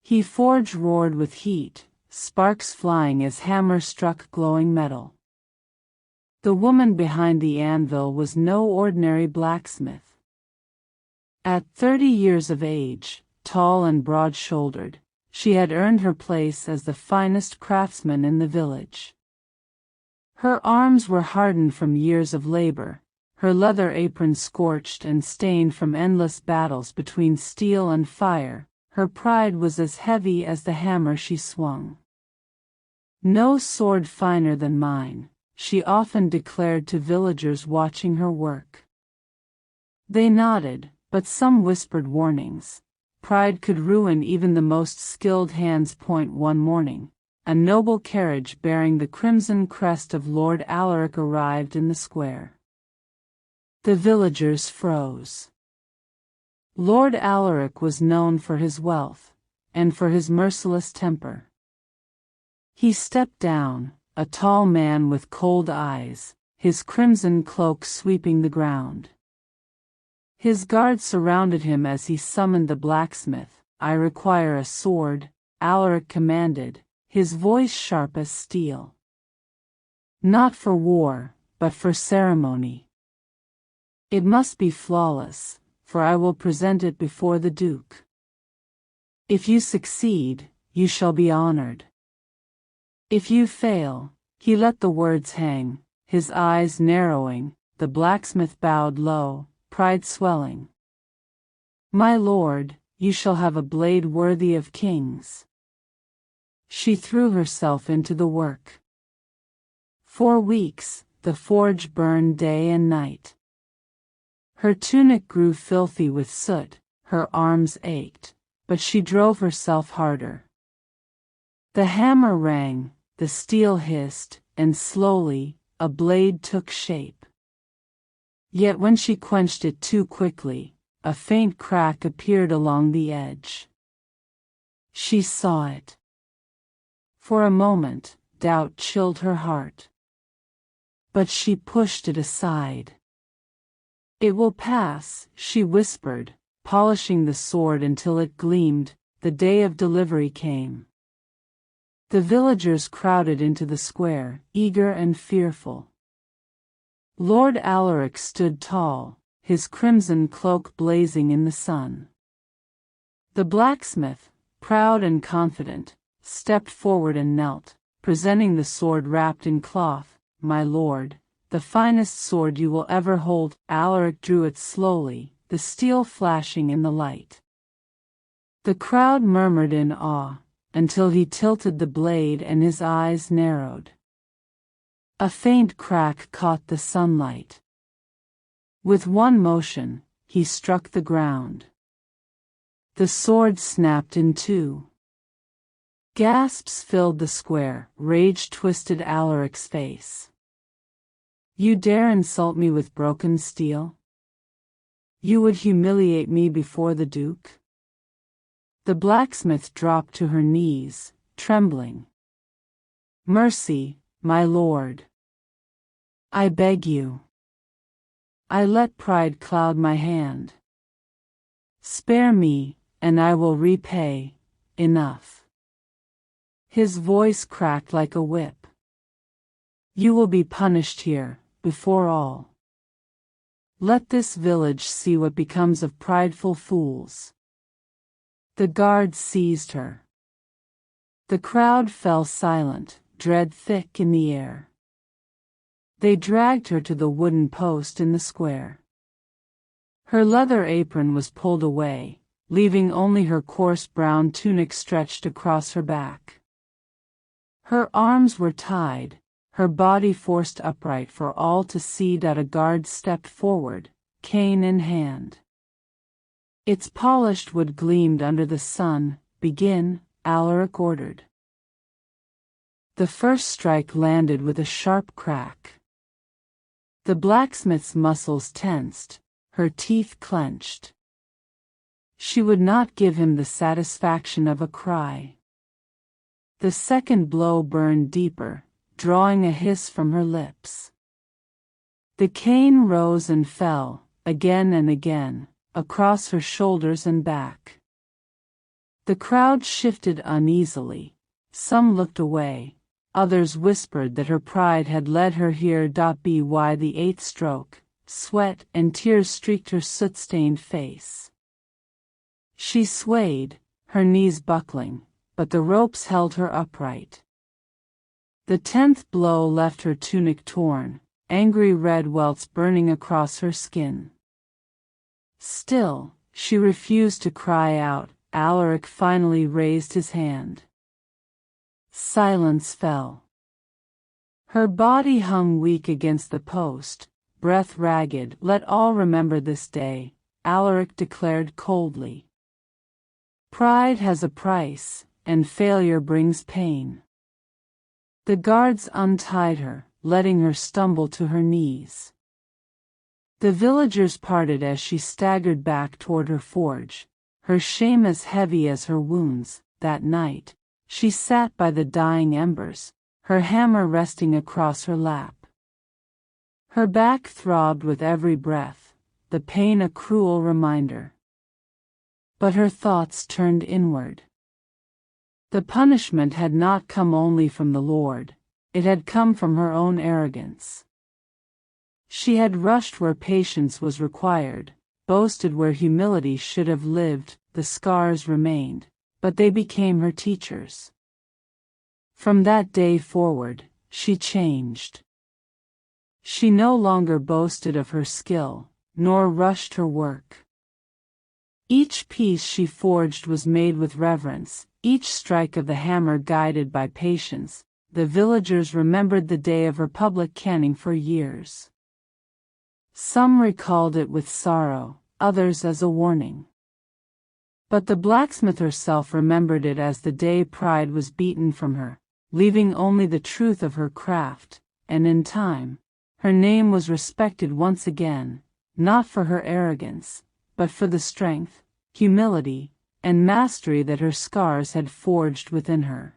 He forge roared with heat, sparks flying as hammer struck glowing metal. The woman behind the anvil was no ordinary blacksmith. At 30 years of age, tall and broad-shouldered, she had earned her place as the finest craftsman in the village. Her arms were hardened from years of labor, her leather apron scorched and stained from endless battles between steel and fire. Her pride was as heavy as the hammer she swung. "No sword finer than mine," she often declared to villagers watching her work. They nodded, but some whispered warnings. Pride could ruin even the most skilled hands. One morning, a noble carriage bearing the crimson crest of Lord Allaric arrived in the square. The villagers froze. Lord Allaric was known for his wealth, and for his merciless temper. He stepped down, a tall man with cold eyes, his crimson cloak sweeping the ground. His guards surrounded him as he summoned the blacksmith. "I require a sword," Allaric commanded, his voice sharp as steel. "Not for war, but for ceremony. It must be flawless, for I will present it before the Duke. If you succeed, you shall be honored. If you fail," he let the words hang, his eyes narrowing. The blacksmith bowed low, pride swelling. "My lord, you shall have a blade worthy of kings." She threw herself into the work. For weeks, the forge burned day and night. Her tunic grew filthy with soot, her arms ached, but she drove herself harder. The hammer rang, the steel hissed, and slowly, a blade took shape. Yet when she quenched it too quickly, a faint crack appeared along the edge. She saw it. For a moment, doubt chilled her heart. But she pushed it aside. "It will pass," she whispered, polishing the sword until it gleamed. The day of delivery came. The villagers crowded into the square, eager and fearful. Lord Allaric stood tall, his crimson cloak blazing in the sun. The blacksmith, proud and confident, stepped forward and knelt, presenting the sword wrapped in cloth. "My lord, the finest sword you will ever hold." Allaric drew it slowly, the steel flashing in the light. The crowd murmured in awe, until he tilted the blade and his eyes narrowed. A faint crack caught the sunlight. With one motion, he struck the ground. The sword snapped in two. Gasps filled the square, rage twisted Allaric's face. "You dare insult me with broken steel? You would humiliate me before the Duke?" The blacksmith dropped to her knees, trembling. "Mercy, my lord. I beg you. I let pride cloud my hand. Spare me, and I will repay. Enough." His voice cracked like a whip. "You will be punished here, before all. Let this village see what becomes of prideful fools." The guards seized her. The crowd fell silent, dread thick in the air. They dragged her to the wooden post in the square. Her leather apron was pulled away, leaving only her coarse brown tunic stretched across her back. Her arms were tied, her body forced upright for all to see. A guard stepped forward, cane in hand. Its polished wood gleamed under the sun. "Begin," Allaric ordered. The first strike landed with a sharp crack. The blacksmith's muscles tensed, her teeth clenched. She would not give him the satisfaction of a cry. The second blow burned deeper, drawing a hiss from her lips. The cane rose and fell, again and again, across her shoulders and back. The crowd shifted uneasily. Some looked away. Others whispered that her pride had led her here. By the eighth stroke, sweat and tears streaked her soot-stained face. She swayed, her knees buckling, but the ropes held her upright. The 10th blow left her tunic torn, angry red welts burning across her skin. Still, she refused to cry out. Allaric finally raised his hand. Silence fell. Her body hung weak against the post, breath ragged. Let all remember this day, Allaric declared coldly. Pride has a price, and failure brings pain. The guards untied her, letting her stumble to her knees. The villagers parted as she staggered back toward her forge, her shame as heavy as her wounds. That night, she sat by the dying embers, her hammer resting across her lap. Her back throbbed with every breath, the pain a cruel reminder. But her thoughts turned inward. The punishment had not come only from the Lord, it had come from her own arrogance. She had rushed where patience was required, boasted where humility should have lived. The scars remained, but they became her teachers. From that day forward, she changed. She no longer boasted of her skill, nor rushed her work. Each piece she forged was made with reverence, each strike of the hammer guided by patience. The villagers remembered the day of her public canning for years. Some recalled it with sorrow, others as a warning. But the blacksmith herself remembered it as the day pride was beaten from her, leaving only the truth of her craft, and in time, her name was respected once again, not for her arrogance, but for the strength, humility, and mastery that her scars had forged within her.